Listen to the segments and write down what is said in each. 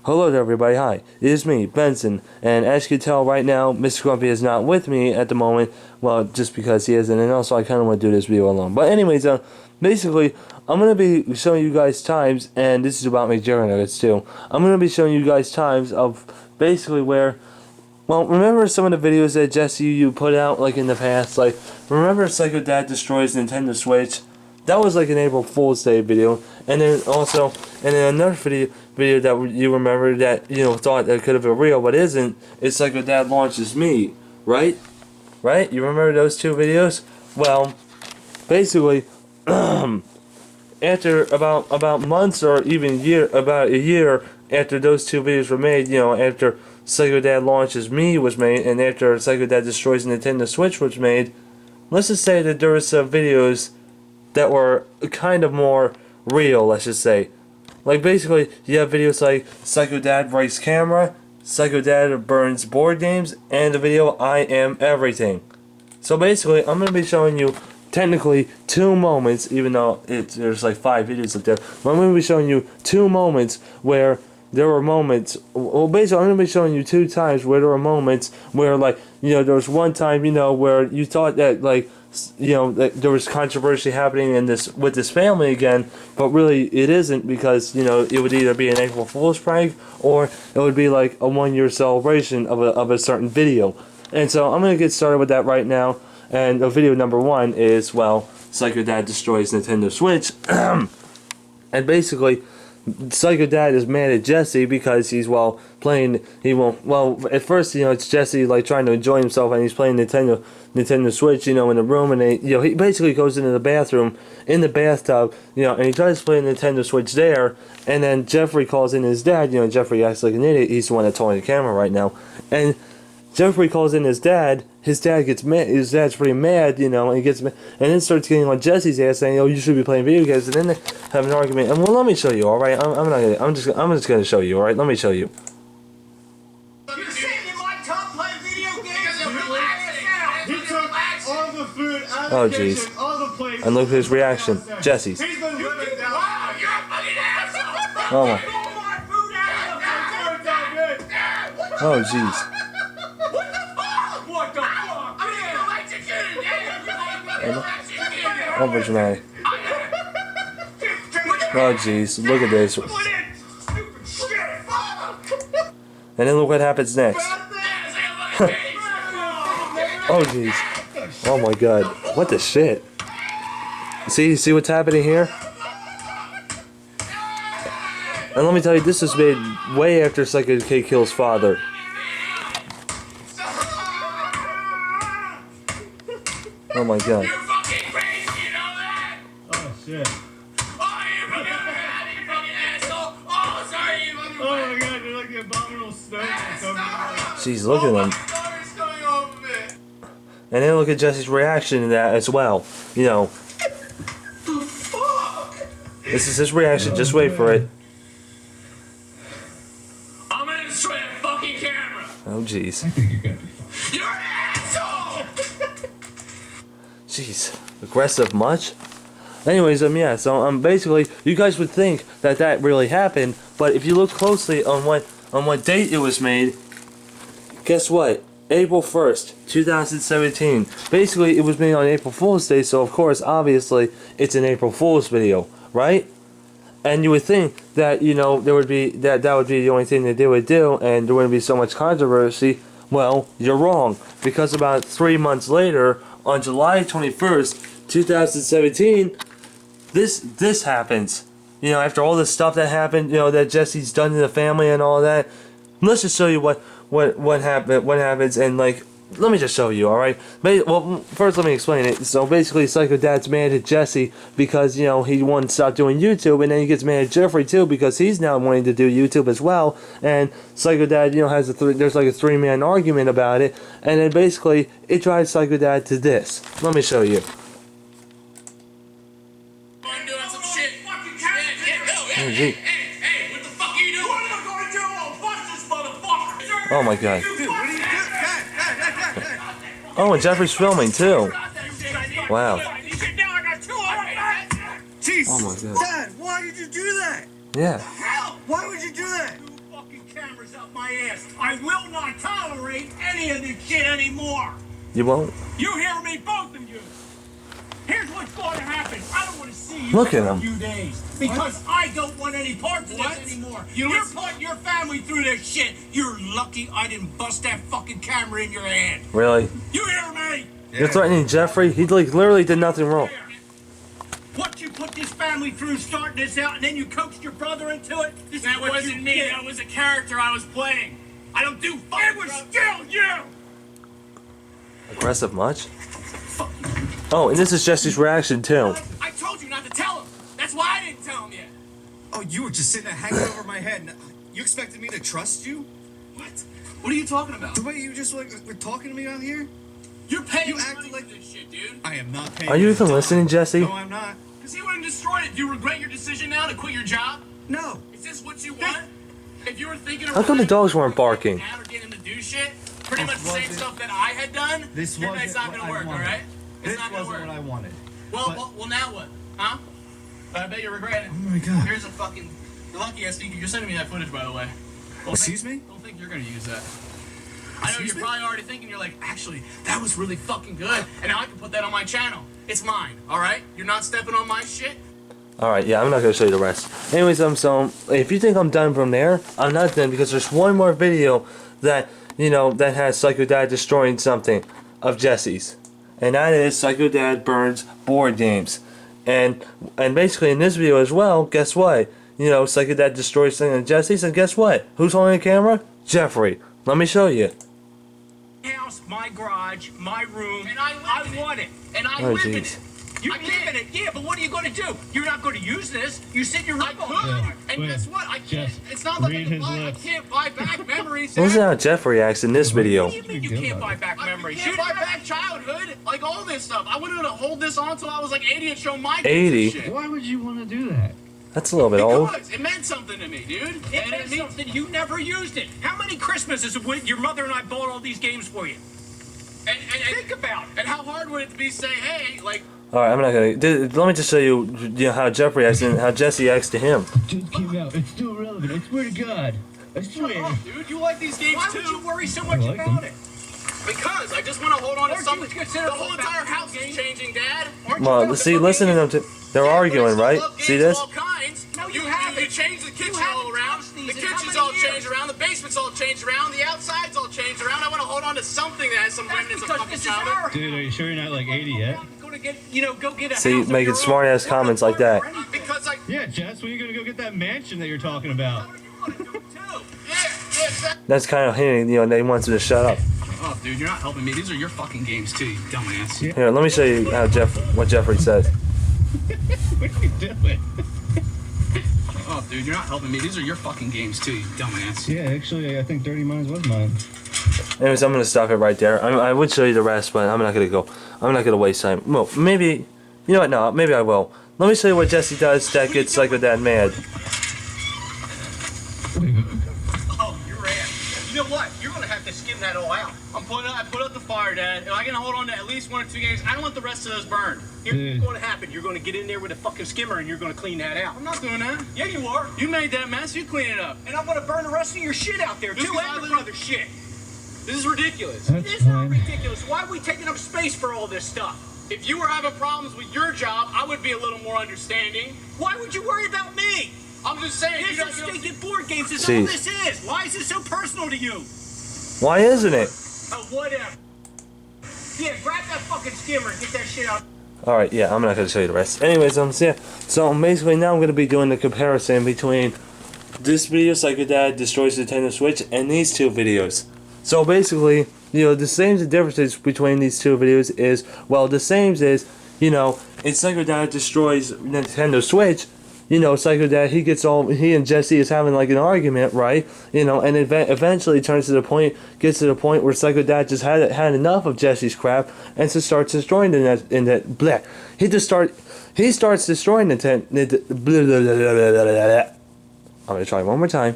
Hello there everybody, hi, it is me, Benson, and as you can tell right now, Mr. Grumpy is not with me at the moment, well, just because he isn't, and also I kind of want to do this video alone. But anyways, basically, I'm going to be showing you guys times, and this is about McJuggerNuggets too, I'm going to be showing you guys times of basically where, well, remember some of the videos that Jesse, you put out, like in the past, like, remember Psycho Dad Destroys Nintendo Switch? That was like an April Fool's Day video, and then also, and then another video that you remember that, you know, thought that could have been real, but isn't, it's Psycho Dad Launches Me, right? Right? You remember those two videos? Well, basically, after about months or even about a year after those two videos were made, you know, after Psycho Dad Launches Me was made, and after Psycho Dad Destroys Nintendo Switch was made, let's just say that there were some videos that were kind of more real, let's just say. Like, basically, you have videos like Psycho Dad Breaks Camera, Psycho Dad Burns Board Games, and the video I Am Everything. So basically, I'm going to be showing you, technically, 2 moments, even though there's like 5 videos up there, but I'm going to be showing you 2 moments where there were moments, well, basically, I'm going to be showing you 2 times where there were moments where, like, you know, there was one time, you know, where you thought that, like, you know, that there was controversy happening in this with this family again, but really it isn't, because, you know, it would either be an April Fool's prank or it would be like a 1-year celebration of a certain video. And so I'm gonna get started with that right now. And the video number 1 is, well, Psycho Dad Destroys Nintendo Switch, and basically, Psycho Dad is mad at Jesse because he's, well, playing, well, at first, you know, it's Jesse, like, trying to enjoy himself, and he's playing Nintendo Switch, you know, in the room, and you know, he basically goes into the bathroom, in the bathtub, you know, and he tries to play Nintendo Switch there, and then Jeffrey calls in his dad, you know, Jeffrey acts like an idiot, he's the one that's holding the camera right now, and Jeffrey calls in his dad gets mad, his dad's pretty mad, you know, and he gets mad, and then starts getting on Jesse's ass saying, oh, you should be playing video games, and then they have an argument, and well, let me show you, alright, I'm just gonna show you, alright, let me show you. You're sitting in my tub playing video games and relaxing now. He took all the food out of the kitchen, all the plates. And look at his reaction, Jesse's. He's been living down. Wow, you're a fucking asshole. Oh my. Oh jeez. Oh, what's my? Oh jeez, look at this. And then look what happens next. Oh jeez. Oh my god. What the shit? See what's happening here? And let me tell you, this was made way after Psycho K kills father. Oh my god. Shit. Oh, you fucking asshole! Oh, sorry, you fucking. Oh my god, you're like the abominable snake. Jeez, look at him. And then look at Jesse's reaction to that as well. You know. The fuck? This is his reaction, just wait for it. I'm gonna destroy that fucking camera! Oh jeez. You're an asshole! Jeez. Aggressive much? Anyways, yeah, so basically, you guys would think that that really happened, but if you look closely on what date it was made, guess what? April 1st, 2017. Basically, it was made on April Fool's Day, so of course, obviously, it's an April Fool's video, right? And you would think that, you know, there would be that would be the only thing that they would do, and there wouldn't be so much controversy. Well, you're wrong, because about 3 months later, on July 21st, 2017. This happens, you know, after all this stuff that happened, you know, that Jesse's done to the family and all that. Let's just show you what happens, and like, let me just show you, all right? Well, first let me explain it. So basically, Psycho Dad's mad at Jesse because, you know, he wanted to stop doing YouTube, and then he gets mad at Jeffrey too because he's now wanting to do YouTube as well. And Psycho Dad, you know, has there's like a 3-man argument about it, and then basically it drives Psycho Dad to this. Let me show you. Oh, gee. Hey, what the fuck are you doing? What am I going to do? I'll bust this motherfucker! Oh my god. Dude, what are you doing? Oh, and Jeffrey's filming too. Wow. Jesus. Oh my god. Dad, why did you do that? Yeah. Hell, why would you do that? up my ass. I will not tolerate any of this shit anymore. You won't? You hear me, both of you? Here's what's going to happen. I don't want to see you Look for at a him. few days because I don't want any parts of this anymore. You're putting your family through this shit. You're lucky I didn't bust that fucking camera in your hand. Really? You hear me? You're threatening Jeffrey? He like literally did nothing wrong. What you put this family through starting this out and then you coaxed your brother into it? That wasn't me. That was a character I was playing. I don't do fucking It was still you! Aggressive much? Oh, and this is Jesse's reaction too. I told you not to tell him. That's why I didn't tell him yet. Oh, you were just sitting there hanging over my head. You expected me to trust you? What? What are you talking about? The way you just like were talking to me out here? You're paying You money acted like for this shit, dude. I am not paying. Are you even listening, Jesse? No, I'm not. Because he wouldn't destroy it. Do you regret your decision now to quit your job? No. Is this what you want? If you were thinking of How come the dogs weren't barking? Now or getting to do shit, pretty much the same stuff that I had done. This It's wasn't not what gonna I work, wanted. all right? It's This not gonna wasn't work. what I wanted. Well, now what? Huh? I bet you regret it. Oh my god. Here's a fucking. You're lucky, SD. You're sending me that footage, by the way. Excuse me? Don't think you're gonna use that. I know Excuse you're me? probably already thinking, you're like, actually, that was really fucking good, and now I can put that on my channel. It's mine, all right? You're not stepping on my shit. Alright, yeah, I'm not gonna show you the rest. Anyways, so if you think I'm done from there, I'm not done because there's one more video that, you know, that has Psycho Dad destroying something of Jesse's. And that is Psycho Dad burns board games. And basically in this video as well, guess what? You know, Psycho Dad destroys something of Jesse's, and guess what? Who's holding the camera? Jeffrey. Let me show you. House, my garage, my room. And I live in it. want it. And I Oh, live in jeez. it. You I live can't. in it, yeah, but what are you going to do? You're not going to use this. You sit in your I room all could. day. And Wait, guess what? I can't. Jess, It's not like I read can his buy. I lips. can't buy back memories. Listen Dad. how Jeff reacts in this video. What do you mean you can't buy back memories? You can't buy back childhood, like all this stuff. I wanted to hold this on until I was like 80 and show my kids 80? this shit. Why would you want to do that? That's a little bit old. Because it meant something to me, dude. It And meant something. You never used it. How many Christmases have your mother and I bought all these games for you? Think about it. And how hard would it be to say, hey, like, Alright, I'm not gonna. Let me just show you, how Jeff reacts and how Jesse acts to him. Just came out. It's still relevant. I swear to God. I swear. oh, dude, you like these games Why too? would you worry so much like about them. it? Because I just want to hold on to Aren't you something. considered The whole about entire video house is games? changing, Dad. Well, see, listen to them. They're Yeah, but I arguing, still right? love games See of this? all kinds. No, you you haven't. You change the kitchen haven't all around. touched these The in how kitchen's many all years? changed around. The basement's all changed around. The outside's all changed around. I want to hold on to something that has some That's remnants of because fucking this is our childhood. house. Dude, are you sure you're not like 80 yet? Go get a See, house of making your own. smart-ass comments like that. Because I. Yeah, Jess, when are you going to go get that mansion that you're talking about? Yeah, exactly. That's kind of hinting, that he wants him to shut up. Oh, dude, you're not helping me. These are your fucking games too, you dumbass. Here, let me show you what Jeffrey says. What are you doing? Oh, dude, you're not helping me. These are your fucking games too, you dumbass. Yeah, actually, I think Dirty Minds was mine. Anyways, I'm gonna stop it right there. I would show you the rest, but I'm not gonna go. I'm not gonna waste time. Well, maybe. You know what? No, maybe I will. Let me show you what Jesse does that gets Psycho Dad mad. Oh, you're rad. You know what? You're gonna have to skim that all out. I put out the fire, Dad. If I can hold on to at least 1 or 2 games, I don't want the rest of those burned. Here's what's gonna happen. You're gonna get in there with a fucking skimmer and you're gonna clean that out. I'm not doing that. Yeah, you are. You made that mess. You clean it up. And I'm gonna burn the rest of your shit out there This too, is and how your I brother's shit. This is ridiculous. It That's is not fine. ridiculous. Why are we taking up space for all this stuff? If you were having problems with your job, I would be a little more understanding. Why would you worry about me? I'm just saying. This You is don't, stinking board games. Is Jeez. all this is. Why is this so personal to you? Why isn't it? Oh, whatever. Yeah, grab that fucking skimmer and get that shit out. Alright, yeah, I'm not gonna show you the rest. Anyways, so basically now I'm gonna be doing the comparison between this video, Psycho Dad destroys the Nintendo Switch, and these two videos. So basically, the same differences between these two videos is, well, the same is, it's Psycho Dad destroys Nintendo Switch. Psycho Dad, he and Jesse is having like an argument, right? And eventually gets to the point where Psycho Dad just had enough of Jesse's crap and just starts destroying He starts destroying the I'm gonna try one more time.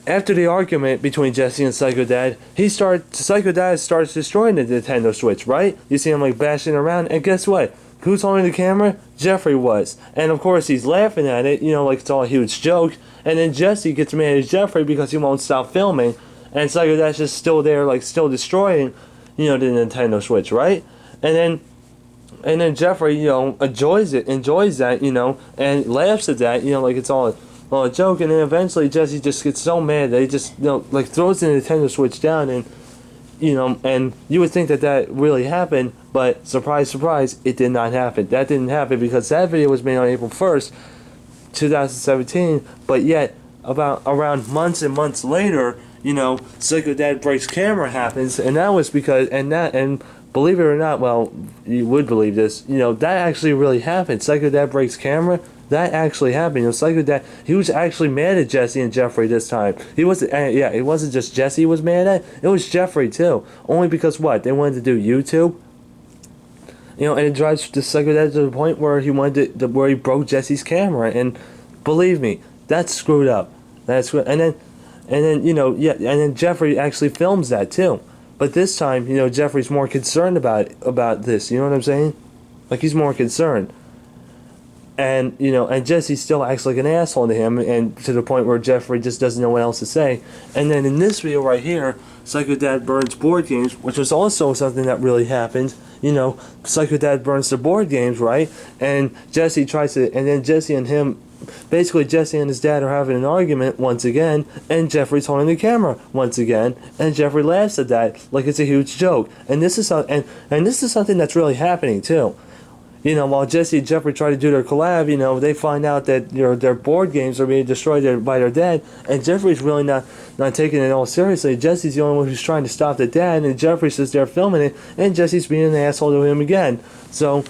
After the argument between Jesse and Psycho Dad, Psycho Dad starts destroying the Nintendo Switch, right? You see him like bashing around, and guess what? Who's holding the camera? Jeffrey was. And of course he's laughing at it, you know, like it's all a huge joke. And then Jesse gets mad at Jeffrey because he won't stop filming. And Psycho Dad's just still there, like still destroying, you know, the Nintendo Switch, right? And then Jeffrey, you know, enjoys that, you know, and laughs at that, you know, like it's all a joke. And then eventually Jesse just gets so mad that he just, you know, like throws the Nintendo Switch down, and you know, and you would think that really happened, but surprise, surprise, it did not happen. That didn't happen because that video was made on April 1st, 2017, but yet around months and months later, you know, Psycho Dad Breaks Camera happens, and that was because, and believe it or not, well, you would believe this, you know, that actually really happened. Psycho Dad Breaks Camera, that actually happened. You know, Psycho Dad, he was actually mad at Jesse and Jeffrey this time. He wasn't, yeah, it wasn't just Jesse he was mad at, it was Jeffrey too. Only because what? They wanted to do YouTube. You know, and it drives the Psycho Dad to the point where he wanted where he broke Jesse's camera, and believe me, that's screwed up. That's and then you know, yeah, and then Jeffrey actually films that too. But this time, you know, Jeffrey's more concerned about this. You know what I'm saying? Like he's more concerned. And, you know, and Jesse still acts like an asshole to him, and to the point where Jeffrey just doesn't know what else to say. And then in this video right here, Psycho Dad burns board games, which was also something that really happened. You know, Psycho Dad burns the board games, right? And Jesse tries to, and then Jesse and him, basically Jesse and his dad are having an argument once again, and Jeffrey's holding the camera once again, and Jeffrey laughs at that like it's a huge joke. And this is and this is something that's really happening too. You know, while Jesse and Jeffrey try to do their collab, you know, they find out that, you know, their board games are being destroyed by their dad, and Jeffrey's really not taking it all seriously. Jesse's the only one who's trying to stop the dad, and Jeffrey's just there filming it, and Jesse's being an asshole to him again. So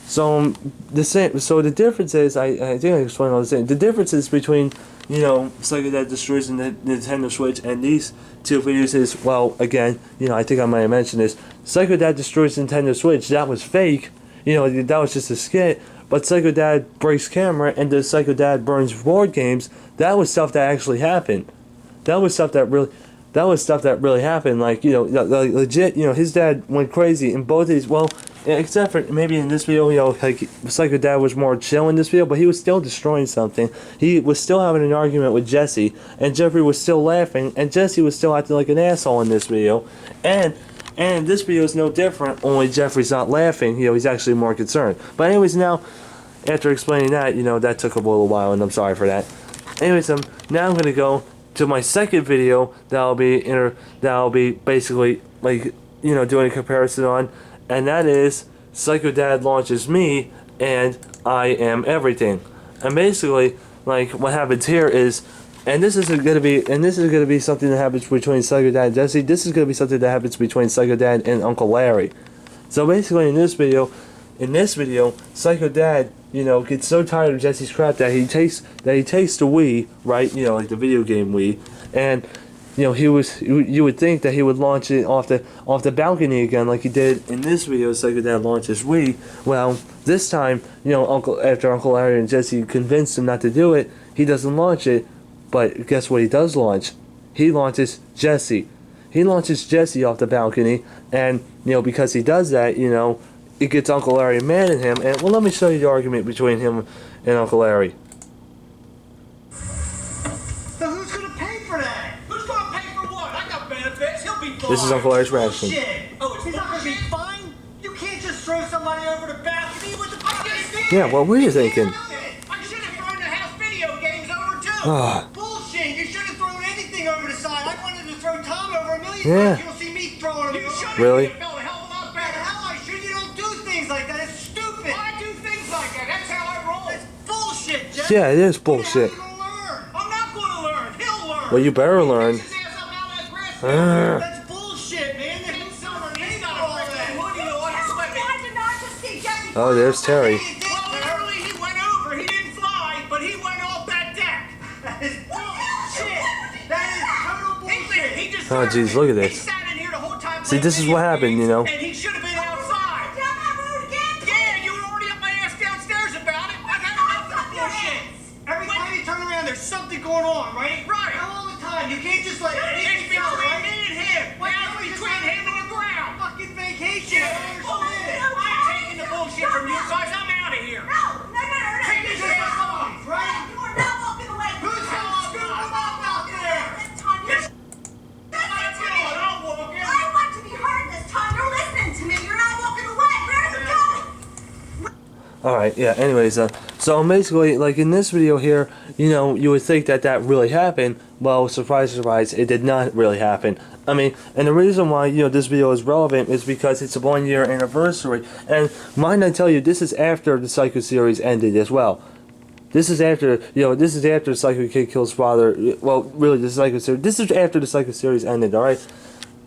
the difference is, I think I explained all the same. The difference is between, you know, Psycho Dad destroys the Nintendo Switch and these two videos is, well, again, you know, I think I might have mentioned this. Psycho Dad destroys the Nintendo Switch, that was fake. You know, that was just a skit. But Psycho Dad breaks camera and the Psycho Dad burns board games, that was stuff that actually happened. That was stuff that really happened. Like, you know, legit, you know, his dad went crazy in both these, well, except for maybe in this video, you know, like Psycho Dad was more chill in this video, but he was still destroying something. He was still having an argument with Jesse, and Jeffrey was still laughing, and Jesse was still acting like an asshole in this video. And this video is no different, only Jeffrey's not laughing, you know, he's actually more concerned. But anyways, now, after explaining that, you know, that took a little while, and I'm sorry for that. Anyways, now I'm going to go to my second video that'll be basically, like, you know, doing a comparison on, and that is Psycho Dad launches me, and I am everything. And basically, like, what happens here is, and this is gonna be something that happens between Psycho Dad and Jesse. This is gonna be something that happens between Psycho Dad and Uncle Larry. So basically, in this video, Psycho Dad, you know, gets so tired of Jesse's crap that he takes the Wii, right? You know, like the video game Wii, and you know, you would think that he would launch it off the balcony again, like he did in this video. Psycho Dad launches Wii. Well, this time, you know, after Uncle Larry and Jesse convinced him not to do it, he doesn't launch it. But guess what he does launch? He launches Jesse. He launches Jesse off the balcony, and you know, because he does that, you know, it gets Uncle Larry mad at him. And well, let me show you the argument between him and Uncle Larry. So who's gonna pay for that? Who's gonna pay for what? I got benefits. He'll be fine. This is Uncle Larry's reaction. Bullshit. Oh, he's not gonna be fine? You can't just throw somebody over the balcony with the fuck. Yeah, what were you thinking? I should have thrown the house video games over too. Bullshit. You should have thrown anything over the side. I wanted to throw Tom over a million times. You'll see me throwing him. You should. Really? You felt a hell of a lot better. Hell, I should. You don't do things like that. It's stupid. I do things like that. That's how I roll. It's bullshit, Jeff. Yeah, it is bullshit. I'm not going to learn. He'll learn. Well, you better learn. That's bullshit, man. Oh, there's Terry. Well, early he went over. He didn't fly, but he went off that deck. That is bullshit. That is total bullshit. He just Oh, jeez, look at this. He sat in here the whole time. See, this is what happened, you know. And he should have been outside. Yeah, you were already up my ass downstairs about it. I've had enough of that bullshit. Every time you turn around, there's something going on, right? Right. All the time. You can't just like. It's between me and him. Now it's between him and the ground. Fucking vacation. I don't understand. I'm taking the Guys, I'm out of here. No. Take these as my phones, right? You are not walking away. Who's hell scoop them up out there? This time you're Listen to me. I'm walking. I want to be heard this time. You're listening to me. You're not walking away. Where are you going? Alright, yeah, anyways, so basically, like in this video here, you know, you would think that that really happened. Well, surprise, surprise, it did not really happen. I mean, and the reason why, you know, this video is relevant is because it's a 1-year anniversary. And mind I tell you, this is after the Psycho series ended as well. This is after, you know, this is after Psycho Kid kills father. Well, really, the Psycho series. This is after the Psycho series ended, alright?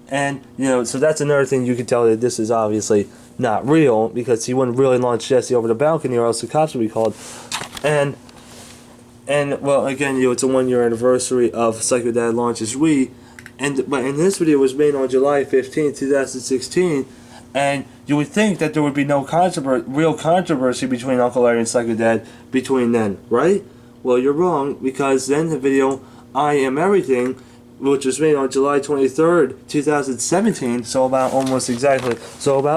And, you know, so that's another thing you can tell that this is obviously not real, because he wouldn't really launch Jesse over the balcony or else the cops would be called. And well, again, you know, it's a 1-year anniversary of Psycho Dad launches Wii. But in this video was made on July 15, 2016. And you would think that there would be no real controversy between Uncle Larry and Psycho Dad between then, right? Well, you're wrong, because then the video I Am Everything, which was made on July 23rd, 2017, so about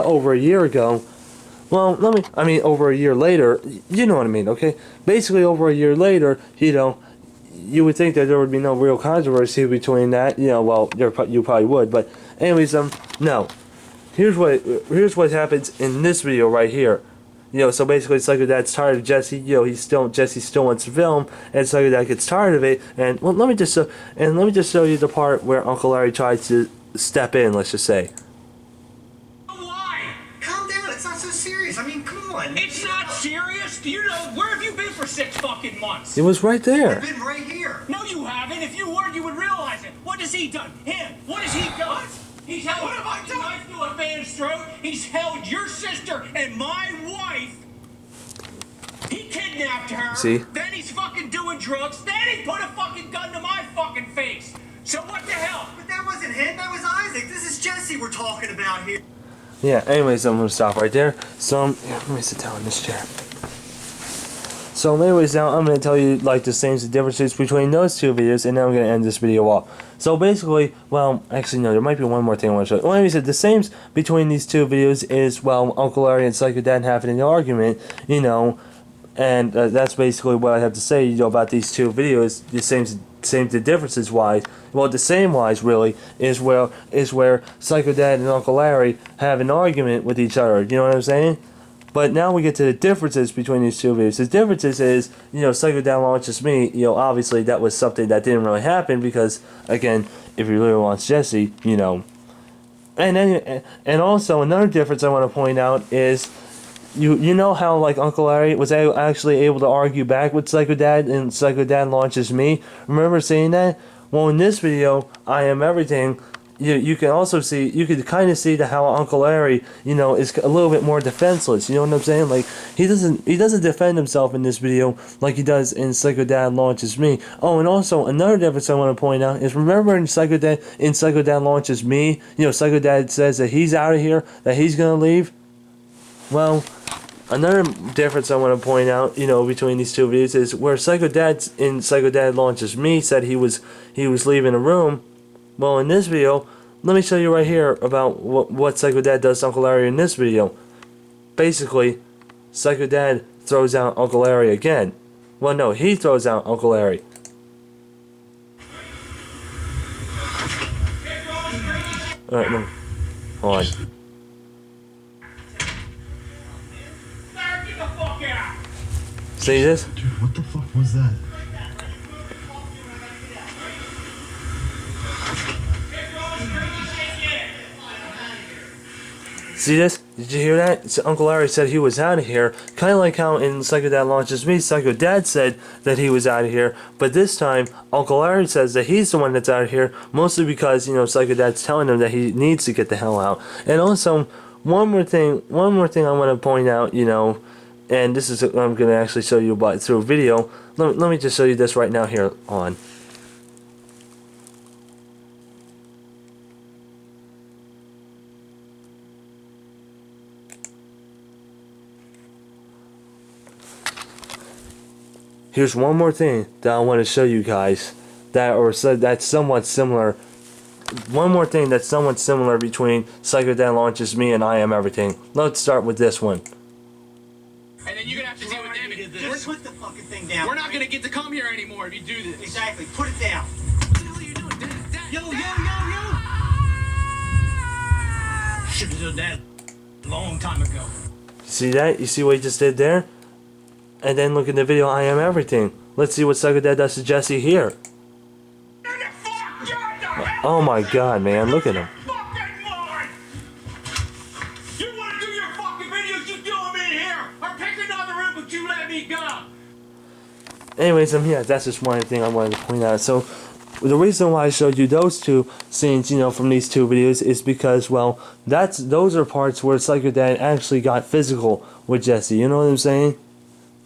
over a year ago. Well, over a year later, you know what I mean, okay? Basically, over a year later, you know, you would think that there would be no real controversy between that, you know, well, you probably would, but anyways, no. Here's what happens in this video right here. You know, so basically Psycho Dad's tired of Jesse. You know, Jesse still wants to film, and Psycho Dad gets tired of it. And well, let me just show you the part where Uncle Larry tries to step in. Let's just say. Why? Calm down. It's not so serious. I mean, come on. It's not serious. Do you know where have you been for 6 fucking months? It was right there. I've been right here. No, you haven't. If you were, you would realize it. What has he done? Him. What has he done? He's held What have I done? a knife to a fan's throat. He's held your sister and my wife. He kidnapped her. See? Then he's fucking doing drugs. Then he put a fucking gun to my fucking face. So what the hell? But that wasn't him. That was Isaac. This is Jesse we're talking about here. Yeah. Anyways, I'm gonna stop right there. So let me sit down in this chair. So anyways, now I'm going to tell you like the differences between those two videos, and then I'm going to end this video off. So basically, well, actually no, there might be one more thing I want to show you. Well, anyways, the same between these two videos is, well, Uncle Larry and Psycho Dad having an argument, you know, and that's basically what I have to say, you know, about these two videos. The differences wise, well, the same wise really is where Psycho Dad and Uncle Larry have an argument with each other. You know what I'm saying? But now we get to the differences between these two videos. The differences is, you know, Psycho Dad launches me. You know, obviously that was something that didn't really happen because, again, if you really want Jesse, you know. And also another difference I want to point out is, you know how like Uncle Larry was actually able to argue back with Psycho Dad, and Psycho Dad launches me. Remember saying that? Well, in this video, I Am Everything. You can also see, you could kind of see how Uncle Larry, you know, is a little bit more defenseless. You know what I'm saying? Like he doesn't defend himself in this video like he does in Psycho Dad Launches Me. Oh, and also another difference I want to point out is, remember in Psycho Dad Launches Me, you know, Psycho Dad says that he's out of here, that he's gonna leave. Well, another difference I want to point out, you know, between these two videos is where Psycho Dad Launches Me said he was leaving a room. Well, in this video, let me show you right here about what Psycho Dad does to Uncle Larry in this video. Basically, Psycho Dad throws out Uncle Larry again. Well, no, he throws out Uncle Larry. Alright, no. Hold on. Larry, get the fuck out! See this? Dude, what the fuck was that? See this? Did you hear that? So Uncle Larry said he was out of here. Kind of like how in Psycho Dad Launches Me, Psycho Dad said that he was out of here. But this time, Uncle Larry says that he's the one that's out of here. Mostly because, you know, Psycho Dad's telling him that he needs to get the hell out. And also, one more thing I want to point out, you know, and this is, I'm going to actually show you through a video. Let me just show you this right now here on. Here's one more thing that I want to show you guys that's somewhat similar. One more thing that's somewhat similar between Psycho Dad Launches Me and I Am Everything. Let's start with this one. Just put the fucking thing down. We're not gonna get to come here anymore if you do this. Exactly. Put it down. What the hell are you doing? Dad, Yo. Should have done that a long time ago. See that? You see what he just did there? And then look in the video, I am everything. Let's see what Psycho Dad does to Jesse here. Oh my god, man, look at him. You want to do your fucking videos, you do them in here. Or pick another room, but you let me go. Anyways, yeah, that's just one thing I wanted to point out. So, the reason why I showed you those two scenes, you know, from these two videos is because, well, those are parts where Psycho Dad actually got physical with Jesse. You know what I'm saying?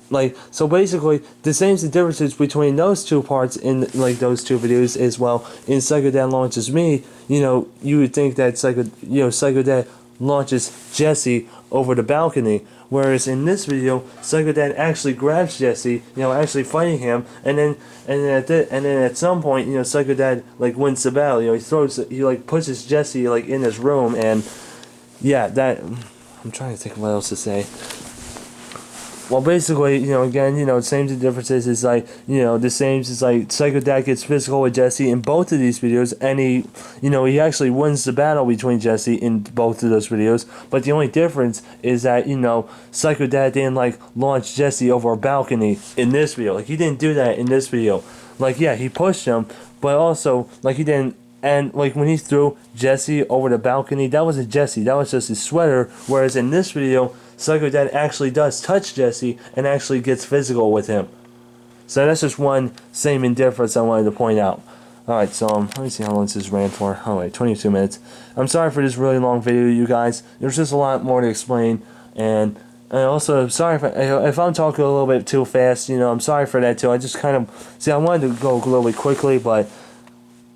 Like, so basically, the same differences between those two parts in, like, those two videos is, well, in Psycho Dad Launches Me, you know, you would think that Psycho Dad launches Jesse over the balcony, whereas in this video, Psycho Dad actually grabs Jesse, you know, actually fighting him, and then at some point, you know, Psycho Dad, like, wins the battle. You know, he pushes Jesse, like, in his room, and yeah, that, I'm trying to think of what else to say. Well, basically, you know, again, you know, same differences is like, you know, the same is like Psycho Dad gets physical with Jesse in both of these videos, and he actually wins the battle between Jesse in both of those videos. But the only difference is that, you know, Psycho Dad didn't like launch Jesse over a balcony in this video. Like, he didn't do that in this video. Like, yeah, he pushed him, but also like he didn't. And like when he threw Jesse over the balcony, that wasn't Jesse. That was just his sweater. Whereas in this video, Psycho Dad actually does touch Jesse and actually gets physical with him. So that's just one same difference I wanted to point out. Alright, so let me see how long this ran for. Alright, 22 minutes. I'm sorry for this really long video, you guys. There's just a lot more to explain. And also, sorry if I'm talking a little bit too fast. You know, I'm sorry for that too. I just kind of, see, I wanted to go a little bit quickly, but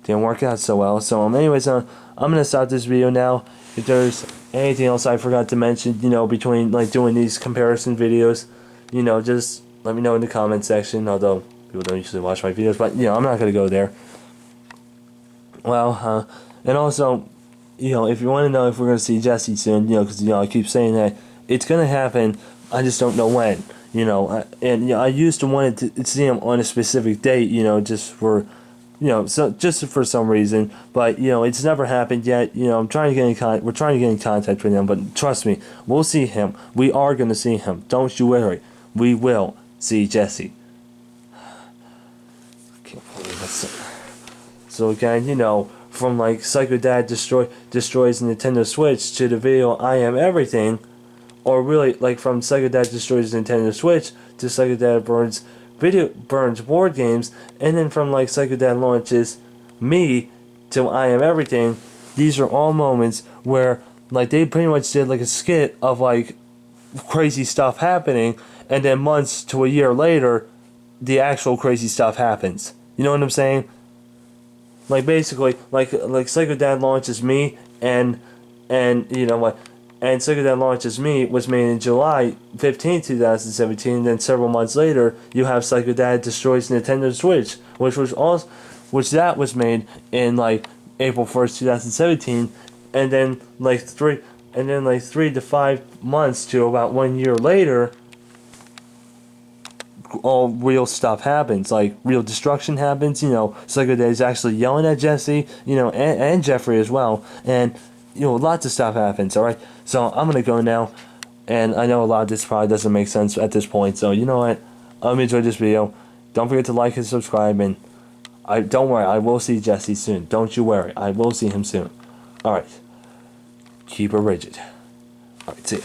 didn't work out so well. So anyways, I'm gonna stop this video now. If there's anything else I forgot to mention, you know, between like doing these comparison videos, you know, just let me know in the comment section. Although people don't usually watch my videos, but you know, I'm not gonna go there. Well, and also, you know, if you want to know if we're gonna see Jesse soon, you know, because you know I keep saying that it's gonna happen. I just don't know when. You know, and you know, I used to want to see him on a specific date. You know, just for. You know, so just for some reason, but you know, it's never happened yet. You know, we're trying to get in contact with him, but trust me, we'll see him. We are gonna see him. Don't you worry. We will see Jesse. I can't believe that's so again, you know, from like Psycho Dad destroys the Nintendo Switch to the video I Am Everything, or really like from Psycho Dad destroys the Nintendo Switch to Psycho Dad burns board games, and then from like Psycho Dad launches Me to I Am Everything. These are all moments where like they pretty much did like a skit of like crazy stuff happening, and then months to a year later the actual crazy stuff happens. You know what I'm saying? Like basically like Psycho Dad launches Me, and you know what, and Psycho Dad Launches Me was made in July 15, 2017. And then several months later, you have Psycho Dad Destroys Nintendo Switch, which was made in like April 1st, 2017. And then like 3 to 5 months to about 1 year later, all real stuff happens. Like real destruction happens. You know, Psycho Dad is actually yelling at Jesse. You know, and Jeffrey as well. And you know, lots of stuff happens. All right. So I'm gonna go now, and I know a lot of this probably doesn't make sense at this point. So you know what? Enjoyed this video. Don't forget to like and subscribe, and don't worry, I will see Jesse soon. Don't you worry, I will see him soon. All right. Keep it rigid. All right. See ya.